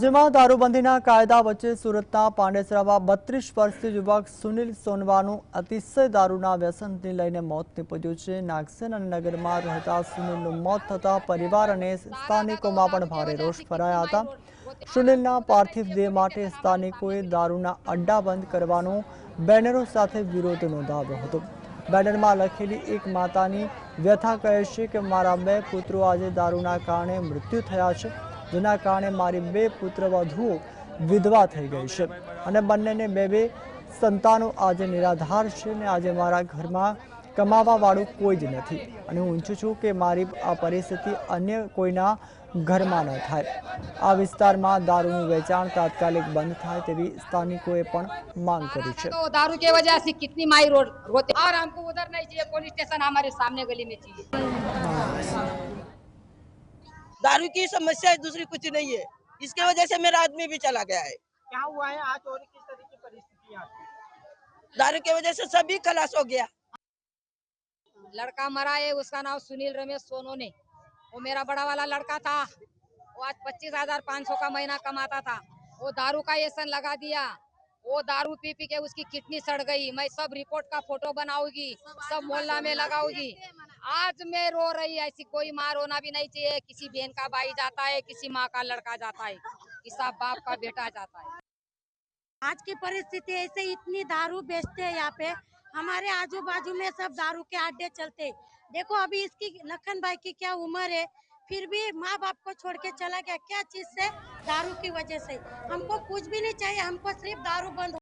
જેમાં દારૂબંધીના કાયદા વચ્ચે સુરતના પાંડેસરામાં 32 વર્ષીય યુવક સુનિલ સોનવાનું અતિશય દારૂના વ્યસનને લઈને મોત નીપજ્યું છે। નાગસેન અને નગરમાં રહેતા સુનિલનું મોત થતાં પરિવાર અને સ્થાનિકોમાં પણ ભારે રોષ ફેલાયા હતા। સુનિલના પાર્થિવ દેહ માટે સ્થાનિકોએ દારૂના અડ્ડા બંધ કરવાનો બેનરો સાથે વિરોધ નોંધાવ્યો હતો। બેનરમાં લખેલી એક માતાની વ્યથા કહે છે કે મારા 2 પુત્રો આજે દારૂના કારણે મૃત્યુ થયા છે, જેના કારણે મારી 2 પુત્રવધુઓ વિધવા થઈ ગઈ છે અને બંનેને 2 સંતાનો આજે નિરાધાર છે અને આજે મારા ઘરમાં કમાવાવાળું કોઈ જ નથી અને હું ઈચ્છું છું કે મારી આ પરિસ્થિતિ અન્ય કોઈના ઘરમાં ન થાય। આ વિસ્તારમાં દારૂનું વેચાણ તાત્કાલિક બંધ થાય તેવી સ્થાનિકોએ પણ માંગ કરી છે। तो दारू की वजह से कितनी माई रोते और हमको उधर नहीं चाहिए, पुलिस स्टेशन हमारे सामने गली में चाहिए। दारू की समस्या है, दूसरी कुछ नहीं है। इसके वजह से मेरा आदमी भी चला गया है। क्या हुआ है आज और किस तरह की परिस्थिति आपकी? दारू की वजह से सभी खलास हो गया। लड़का मरा है, उसका नाम सुनील रमेश सोनू ने। वो मेरा बड़ा वाला लड़का था। वो आज 25,500 का महीना कमाता था। वो दारू का व्यसन लगा दिया। वो दारू पी पी के उसकी किडनी सड़ गई। मैं सब रिपोर्ट का फोटो बनाऊंगी, सब मोहल्ला में लगाऊंगी। आज मैं रो रही, ऐसी कोई माँ रोना भी नहीं चाहिए। किसी बहन का भाई जाता है, किसी माँ का लड़का जाता है, किसी बाप का बेटा जाता है। आज की परिस्थिति ऐसे इतनी दारू बेचते हैं यहाँ पे, हमारे आजू बाजू में सब दारू के अड्डे चलते। देखो अभी इसकी लखन भाई की क्या उम्र है, फिर भी माँ बाप को छोड़ के चला गया, क्या चीज से? दारू की वजह से। हमको कुछ भी नहीं चाहिए, हमको सिर्फ दारू बंद